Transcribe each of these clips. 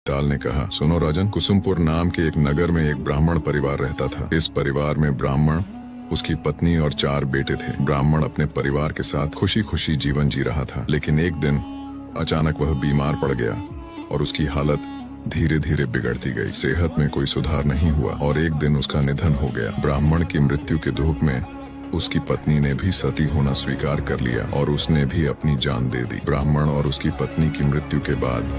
बेताल ने कहा, सुनो राजन, कुसुमपुर नाम के एक नगर में एक ब्राह्मण परिवार रहता था। इस परिवार में ब्राह्मण, उसकी पत्नी और 4 बेटे थे। ब्राह्मण अपने परिवार के साथ खुशी खुशी जीवन जी रहा था, लेकिन एक दिन अचानक वह बीमार पड़ गया और उसकी हालत धीरे धीरे बिगड़ती गई। सेहत में कोई सुधार नहीं हुआ और एक दिन उसका निधन हो गया। ब्राह्मण की मृत्यु के दुख में उसकी पत्नी ने भी सती होना स्वीकार कर लिया और उसने भी अपनी जान दे दी। ब्राह्मण और उसकी पत्नी की मृत्यु के बाद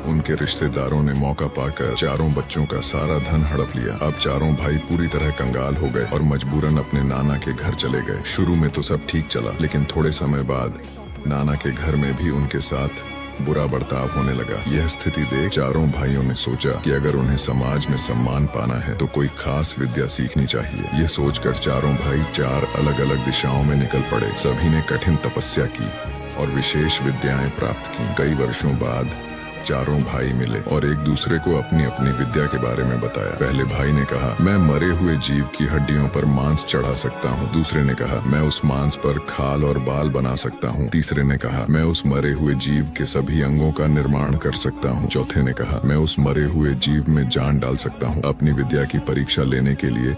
उनके रिश्तेदारों ने मौका पाकर 4 बच्चों का सारा धन हड़प लिया। अब 4 भाई पूरी तरह कंगाल हो गए और मजबूरन अपने नाना के घर चले गए। शुरू में तो सब ठीक चला, लेकिन थोड़े समय बाद नाना के घर में भी उनके साथ बुरा बर्ताव होने लगा। यह स्थिति देख 4 भाइयों ने सोचा कि अगर उन्हें समाज में सम्मान पाना है तो कोई खास विद्या सीखनी चाहिए। यह सोचकर 4 भाई 4 अलग अलग दिशाओं में निकल पड़े। सभी ने कठिन तपस्या की और विशेष विद्याएं प्राप्त की। कई वर्षों बाद 4 भाई मिले और एक दूसरे को अपनी अपनी विद्या के बारे में बताया। पहले भाई ने कहा, मैं मरे हुए जीव की हड्डियों पर मांस चढ़ा सकता हूँ। दूसरे ने कहा, मैं उस मांस पर खाल और बाल बना सकता हूँ। तीसरे ने कहा, मैं उस मरे हुए जीव के सभी अंगों का निर्माण कर सकता हूँ। चौथे ने कहा, मैं उस मरे हुए जीव में जान डाल सकता हूँ। अपनी विद्या की परीक्षा लेने के लिए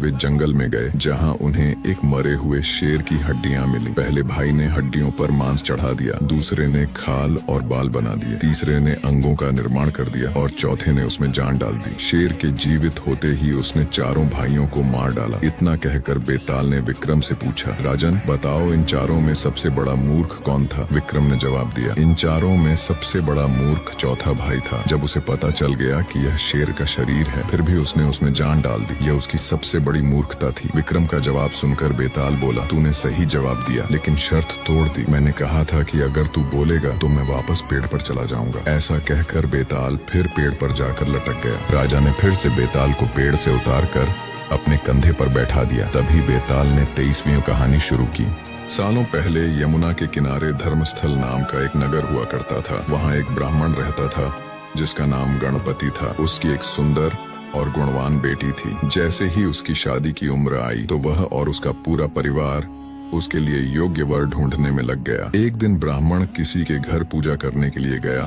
वे जंगल में गए, जहां उन्हें एक मरे हुए शेर की हड्डियां मिली। पहले भाई ने हड्डियों पर मांस चढ़ा दिया, दूसरे ने खाल और बाल बना दिए, तीसरे ने अंगों का निर्माण कर दिया और चौथे ने उसमें जान डाल दी। शेर के जीवित होते ही उसने 4 भाइयों को मार डाला। इतना कहकर बेताल ने विक्रम से पूछा, राजन बताओ, इन 4 में सबसे बड़ा मूर्ख कौन था? विक्रम ने जवाब दिया, इन 4 में सबसे बड़ा मूर्ख चौथा भाई था। जब उसे पता चल गया कि यह शेर का शरीर है, फिर भी उसने उसमें जान डाल दी। यह उसकी सबसे बड़ी मूर्खता थी। विक्रम का जवाब सुनकर बेताल बोला, तूने सही जवाब दिया, लेकिन शर्त तोड़ दी। मैंने कहा था कि अगर तू बोलेगा तो मैं वापस पेड़ पर चला जाऊंगा। ऐसा कहकर बेताल फिर पेड़ पर जाकर लटक गया। राजा ने फिर से बेताल को पेड़ से उतारकर अपने कंधे पर बैठा दिया। तभी बेताल ने 23वीं कहानी शुरू की। सालों पहले यमुना के किनारे धर्मस्थल नाम का एक नगर हुआ करता था। वहाँ एक ब्राह्मण रहता था जिसका नाम गणपति था। उसकी एक सुंदर और गुणवान बेटी थी। जैसे ही उसकी शादी की उम्र आई तो वह और उसका पूरा परिवार उसके लिए योग्य वर ढूंढने में लग गया। एक दिन ब्राह्मण किसी के घर पूजा करने के लिए गया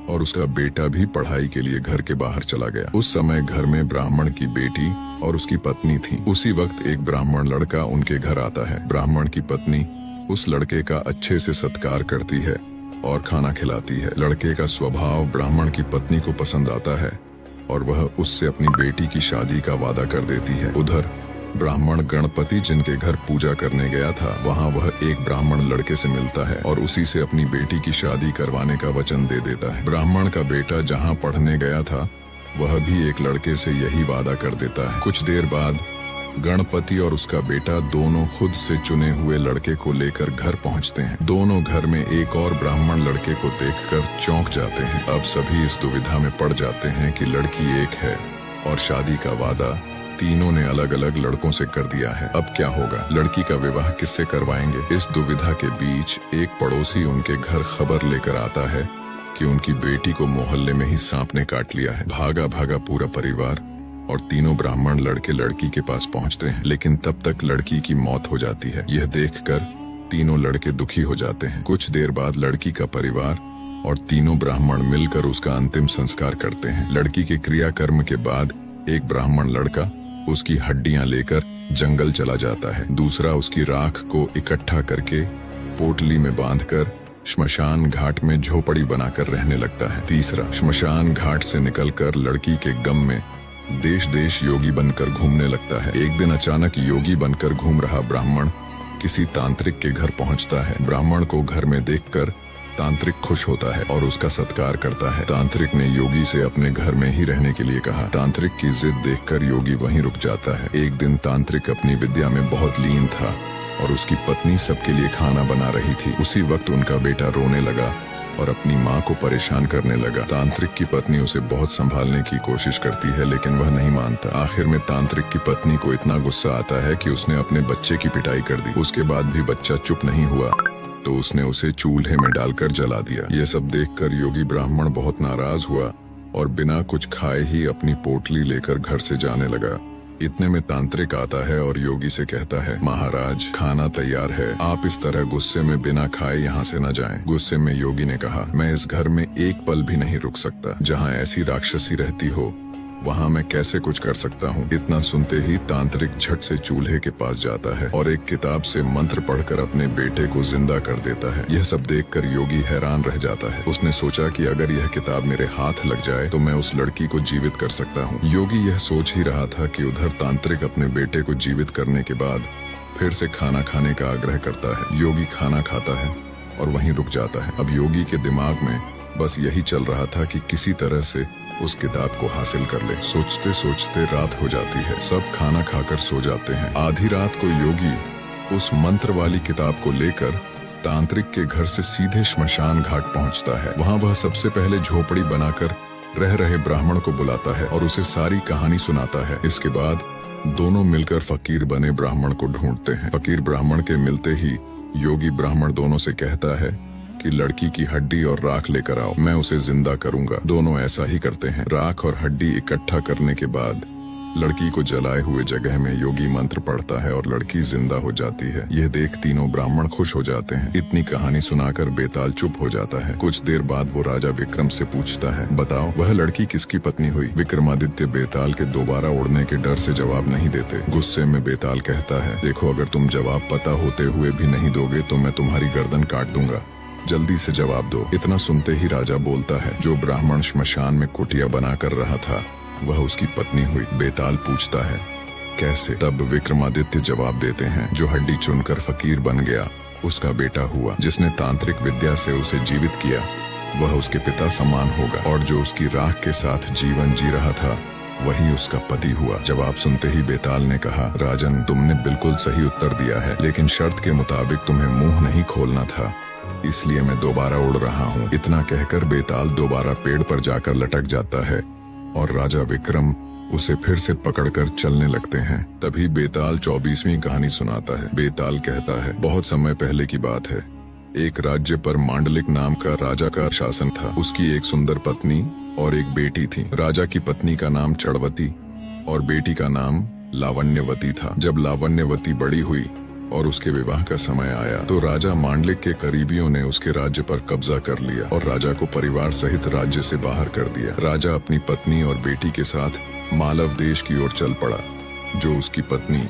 और उसका बेटा भी पढ़ाई के लिए घर के बाहर चला गया। उस समय घर में ब्राह्मण की बेटी और उसकी पत्नी थी। उसी वक्त एक ब्राह्मण लड़का उनके घर आता है। ब्राह्मण की पत्नी उस लड़के का अच्छे से सत्कार करती है और खाना खिलाती है। लड़के का स्वभाव ब्राह्मण की पत्नी को पसंद आता है और वह उससे अपनी बेटी की शादी का वादा कर देती है। उधर ब्राह्मण गणपति जिनके घर पूजा करने गया था, वहाँ वह एक ब्राह्मण लड़के से मिलता है और उसी से अपनी बेटी की शादी करवाने का वचन दे देता है। ब्राह्मण का बेटा जहाँ पढ़ने गया था, वह भी एक लड़के से यही वादा कर देता है। कुछ देर बाद गणपति और उसका बेटा दोनों खुद से चुने हुए लड़के को लेकर घर पहुंचते हैं। दोनों घर में एक और ब्राह्मण लड़के को देखकर चौंक जाते हैं। अब सभी इस दुविधा में पड़ जाते हैं कि लड़की एक है और शादी का वादा तीनों ने अलग अलग लड़कों से कर दिया है। अब क्या होगा? लड़की का विवाह किससे करवाएंगे? इस दुविधा के बीच एक पड़ोसी उनके घर खबर लेकर आता है कि उनकी बेटी को मोहल्ले में ही सांप ने काट लिया है। भागा भागा पूरा परिवार और तीनों ब्राह्मण लड़के लड़की के पास पहुंचते हैं, लेकिन तब तक लड़की की मौत हो जाती है। यह देखकर तीनों लड़के दुखी हो जाते हैं। कुछ देर बाद लड़की का परिवार और तीनों ब्राह्मण मिलकर उसका अंतिम संस्कार करते हैं। लड़की के क्रियाकर्म के बाद एक ब्राह्मण लड़का उसकी हड्डियां लेकर जंगल चला जाता है। दूसरा उसकी राख को इकट्ठा करके पोटली में बांधकर श्मशान घाट में झोपड़ी बनाकर रहने लगता है। तीसरा श्मशान घाट से निकलकर लड़की के गम में देश देश योगी बनकर घूमने लगता है। एक दिन अचानक योगी बनकर घूम रहा ब्राह्मण किसी तांत्रिक के घर पहुंचता है। ब्राह्मण को घर में देखकर तांत्रिक खुश होता है और उसका सत्कार करता है। तांत्रिक ने योगी से अपने घर में ही रहने के लिए कहा। तांत्रिक की जिद देखकर योगी वहीं रुक जाता है। एक दिन तांत्रिक अपनी विद्या में बहुत लीन था और उसकी पत्नी सबके लिए खाना बना रही थी। उसी वक्त उनका बेटा रोने लगा और अपनी माँ को परेशान करने लगा। तांत्रिक की पत्नी उसे बहुत संभालने की कोशिश करती है, लेकिन वह नहीं मानता। आखिर में तांत्रिक की पत्नी को इतना गुस्सा आता है कि उसने अपने बच्चे की पिटाई कर दी। उसके बाद भी बच्चा चुप नहीं हुआ तो उसने उसे चूल्हे में डालकर जला दिया। यह सब देखकर योगी ब्राह्मण बहुत नाराज हुआ और बिना कुछ खाए ही अपनी पोटली लेकर घर से जाने लगा। इतने में तांत्रिक आता है और योगी से कहता है, महाराज खाना तैयार है, आप इस तरह गुस्से में बिना खाए यहाँ से न जाएं। गुस्से में योगी ने कहा, मैं इस घर में एक पल भी नहीं रुक सकता। जहाँ ऐसी राक्षसी रहती हो वहाँ मैं कैसे कुछ कर सकता हूँ। इतना सुनते ही तांत्रिक झट से चूल्हे के पास जाता है और एक किताब से मंत्र पढ़कर अपने बेटे को जिंदा कर देता है। यह सब देखकर योगी हैरान रह जाता है। उसने सोचा कि अगर यह किताब मेरे हाथ लग जाए तो मैं उस लड़की को जीवित कर सकता हूँ। योगी यह सोच ही रहा था कि उधर तांत्रिक अपने बेटे को जीवित करने के बाद फिर से खाना खाने का आग्रह करता है। योगी खाना खाता है और वहीं रुक जाता है। अब योगी के दिमाग में बस यही चल रहा था कि किसी तरह से उस किताब को हासिल कर ले। सोचते सोचते रात हो जाती है। सब खाना खाकर सो जाते हैं। आधी रात को योगी उस मंत्र वाली किताब को लेकर तांत्रिक के घर से सीधे श्मशान घाट पहुंचता है। वहां वह सबसे पहले झोपड़ी बनाकर रह रहे ब्राह्मण को बुलाता है और उसे सारी कहानी सुनाता है। इसके बाद दोनों मिलकर फकीर बने ब्राह्मण को ढूंढते हैं। फकीर ब्राह्मण के मिलते ही योगी ब्राह्मण दोनों से कहता है कि लड़की की हड्डी और राख लेकर आओ, मैं उसे जिंदा करूंगा। दोनों ऐसा ही करते हैं। राख और हड्डी इकट्ठा करने के बाद लड़की को जलाए हुए जगह में योगी मंत्र पढ़ता है और लड़की जिंदा हो जाती है। यह देख तीनों ब्राह्मण खुश हो जाते हैं। इतनी कहानी सुनाकर बेताल चुप हो जाता है। कुछ देर बाद वो राजा विक्रम से पूछता है, बताओ वह लड़की किसकी पत्नी हुई? विक्रमादित्य बेताल के दोबारा उड़ने के डर से जवाब नहीं देते। गुस्से में बेताल कहता है, देखो अगर तुम जवाब पता होते हुए भी नहीं दोगे तो मैं तुम्हारी गर्दन काट दूंगा, जल्दी से जवाब दो। इतना सुनते ही राजा बोलता है, जो ब्राह्मण श्मशान में कुटिया बना कर रहा था वह उसकी पत्नी हुई। बेताल पूछता है, कैसे? तब विक्रमादित्य जवाब देते हैं, जो हड्डी चुनकर फकीर बन गया उसका बेटा हुआ। जिसने तांत्रिक विद्या से उसे जीवित किया वह उसके पिता समान होगा, और जो उसकी राख के साथ जीवन जी रहा था वही उसका पति हुआ। जवाब सुनते ही बेताल ने कहा, राजन तुमने बिल्कुल सही उत्तर दिया है, लेकिन शर्त के मुताबिक तुम्हें मुंह नहीं खोलना था, इसलिए मैं दोबारा उड़ रहा हूँ। इतना कहकर बेताल दोबारा पेड़ पर जाकर लटक जाता है और राजा विक्रम उसे फिर से पकड़कर चलने लगते हैं। तभी बेताल 24वीं कहानी सुनाता है। बेताल कहता है, बहुत समय पहले की बात है। एक राज्य पर मांडलिक नाम का राजा का शासन था। उसकी एक सुंदर पत्नी और एक बेटी थी। राजा की पत्नी का नाम चड़वती और बेटी का नाम लावण्यवती था। जब लावण्यवती बड़ी हुई और उसके विवाह का समय आया तो राजा मांडलिक के करीबियों ने उसके राज्य पर कब्जा कर लिया और राजा को परिवार सहित राज्य से बाहर कर दिया। राजा अपनी पत्नी और बेटी के साथ मालव देश की ओर चल पड़ा, जो उसकी पत्नी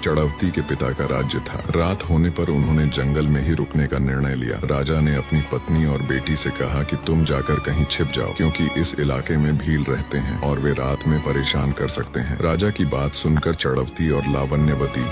चड़वती के पिता का राज्य था। रात होने पर उन्होंने जंगल में ही रुकने का निर्णय लिया। राजा ने अपनी पत्नी और बेटी से कहा कि तुम जाकर कहीं छिप जाओ, क्योंकि इस इलाके में भील रहते हैं और वे रात में परेशान कर सकते हैं। राजा की बात सुनकर चड़वती और लावण्यवती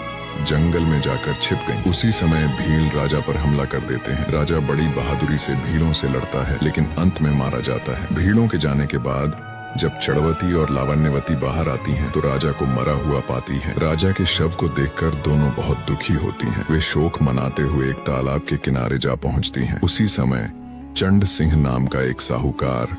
जंगल में जाकर छिप गईं। उसी समय भील राजा पर हमला कर देते हैं। राजा बड़ी बहादुरी से भीलों से लड़ता है, लेकिन अंत में मारा जाता है। भीलों के जाने के बाद जब चड़वती और लावण्यवती बाहर आती हैं, तो राजा को मरा हुआ पाती हैं। राजा के शव को देखकर दोनों बहुत दुखी होती हैं। वे शोक मनाते हुए एक तालाब के किनारे जा पहुंचती हैं। उसी समय चंड सिंह नाम का एक साहूकार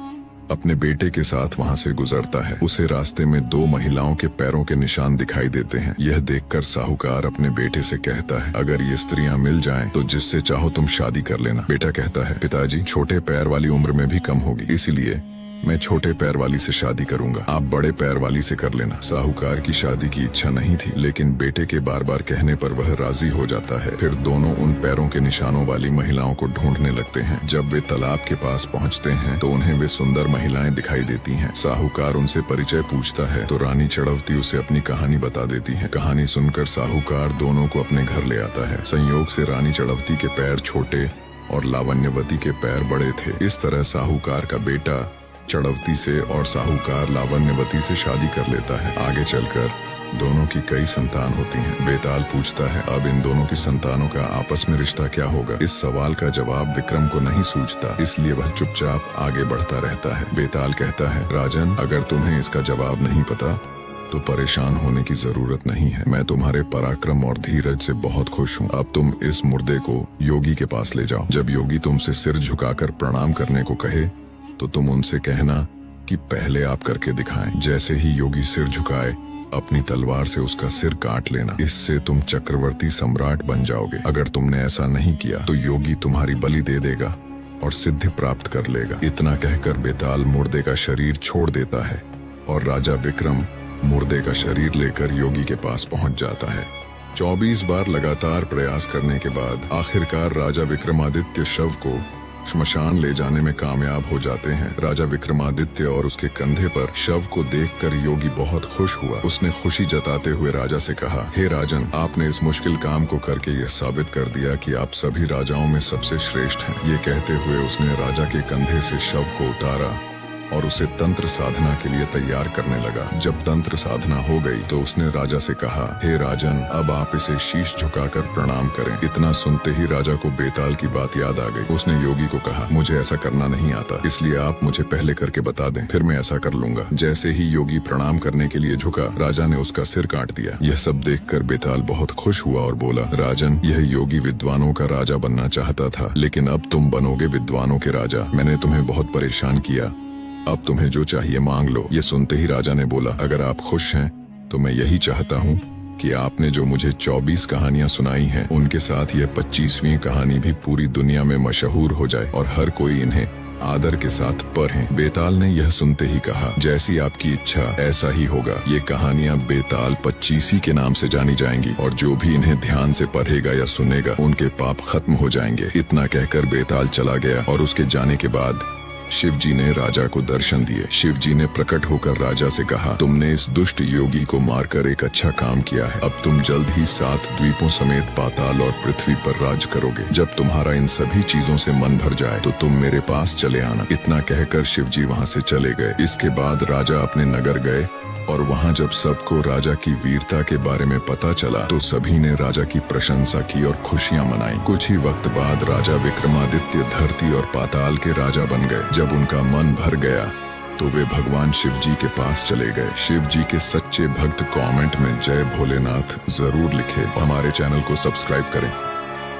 अपने बेटे के साथ वहां से गुजरता है। उसे रास्ते में दो महिलाओं के पैरों के निशान दिखाई देते हैं। यह देखकर साहूकार अपने बेटे से कहता है, अगर ये स्त्रियां मिल जाएं तो जिससे चाहो तुम शादी कर लेना। बेटा कहता है, पिताजी छोटे पैर वाली उम्र में भी कम होगी, इसीलिए मैं छोटे पैर वाली से शादी करूंगा, आप बड़े पैर वाली से कर लेना। साहूकार की शादी की इच्छा नहीं थी, लेकिन बेटे के बार बार कहने पर वह राजी हो जाता है। फिर दोनों उन पैरों के निशानों वाली महिलाओं को ढूंढने लगते हैं। जब वे तालाब के पास पहुंचते हैं तो उन्हें वे सुंदर महिलाएं दिखाई देती हैं। साहूकार उनसे परिचय पूछता है तो रानी चड़वती उसे अपनी कहानी बता देती है। कहानी सुनकर साहूकार दोनों को अपने घर ले आता है। संयोग से रानी चड़वती के पैर छोटे और लावण्यवती के पैर बड़े थे। इस तरह साहूकार का बेटा चड़वती से और साहूकार लावण्यवती से शादी कर लेता है। आगे चलकर दोनों की कई संतान होती हैं। बेताल पूछता है, अब इन दोनों की संतानों का आपस में रिश्ता क्या होगा? इस सवाल का जवाब विक्रम को नहीं सूझता, इसलिए वह चुपचाप आगे बढ़ता रहता है। बेताल कहता है, राजन अगर तुम्हें इसका जवाब नहीं पता तो परेशान होने की जरूरत नहीं है। मैं तुम्हारे पराक्रम और धीरज से बहुत खुश हूँ। अब तुम इस मुर्दे को योगी के पास ले जाओ। जब योगी तुमसे सिर झुकाकर प्रणाम करने को कहे तो तुम उनसे कहना कि पहले आप करके दिखाएं। जैसे ही योगी सिर झुकाए, अपनी तलवार से उसका सिर काट लेना। इससे तुम चक्रवर्ती सम्राट बन जाओगे। अगर तुमने ऐसा नहीं किया तो योगी तुम्हारी बलि दे देगा और सिद्धि प्राप्त कर लेगा। इतना कहकर बेताल मुर्दे का शरीर छोड़ देता है और राजा विक्रम मुर्दे का शरीर लेकर योगी के पास पहुंच जाता है। 24 बार लगातार प्रयास करने के बाद आखिरकार राजा विक्रमादित्य शव को श्मशान ले जाने में कामयाब हो जाते हैं। राजा विक्रमादित्य और उसके कंधे पर शव को देखकर योगी बहुत खुश हुआ। उसने खुशी जताते हुए राजा से कहा, हे राजन, आपने इस मुश्किल काम को करके यह साबित कर दिया कि आप सभी राजाओं में सबसे श्रेष्ठ हैं। ये कहते हुए उसने राजा के कंधे से शव को उतारा और उसे तंत्र साधना के लिए तैयार करने लगा। जब तंत्र साधना हो गई तो उसने राजा से कहा, हे राजन, अब आप इसे शीश झुकाकर प्रणाम करें। इतना सुनते ही राजा को बेताल की बात याद आ गई। उसने योगी को कहा, मुझे ऐसा करना नहीं आता, इसलिए आप मुझे पहले करके बता दें, फिर मैं ऐसा कर लूंगा। जैसे ही योगी प्रणाम करने के लिए झुका, राजा ने उसका सिर काट दिया। यह सब देखकर बेताल बहुत खुश हुआ और बोला, राजन, यह योगी विद्वानों का राजा बनना चाहता था, लेकिन अब तुम बनोगे विद्वानों के राजा। मैंने तुम्हें बहुत परेशान किया, अब तुम्हें जो चाहिए मांग लो। ये सुनते ही राजा ने बोला, अगर आप खुश हैं तो मैं यही चाहता हूँ कि आपने जो मुझे 24 कहानियां सुनाई हैं, उनके साथ यह 25वीं कहानी भी पूरी दुनिया में मशहूर हो जाए और हर कोई इन्हें आदर के साथ पढ़े। बेताल ने यह सुनते ही कहा, जैसी आपकी इच्छा ऐसा ही होगा। ये कहानियां बेताल 25 के नाम से जानी जाएंगी और जो भी इन्हें ध्यान से पढ़ेगा या सुनेगा, उनके पाप खत्म हो जाएंगे। इतना कहकर बेताल चला गया और उसके जाने के बाद शिव जी ने राजा को दर्शन दिए। शिव जी ने प्रकट होकर राजा से कहा, तुमने इस दुष्ट योगी को मारकर एक अच्छा काम किया है। अब तुम जल्द ही 7 द्वीपों समेत पाताल और पृथ्वी पर राज करोगे। जब तुम्हारा इन सभी चीजों से मन भर जाए तो तुम मेरे पास चले आना। इतना कहकर शिव जी वहाँ से चले गए। इसके बाद राजा अपने नगर गए और वहाँ जब सबको राजा की वीरता के बारे में पता चला तो सभी ने राजा की प्रशंसा की और खुशियां मनाई। कुछ ही वक्त बाद राजा विक्रमादित्य धरती और पाताल के राजा बन गए। जब उनका मन भर गया तो वे भगवान शिव जी के पास चले गए। शिव जी के सच्चे भक्त कमेंट में जय भोलेनाथ जरूर लिखे। हमारे चैनल को सब्सक्राइब करें।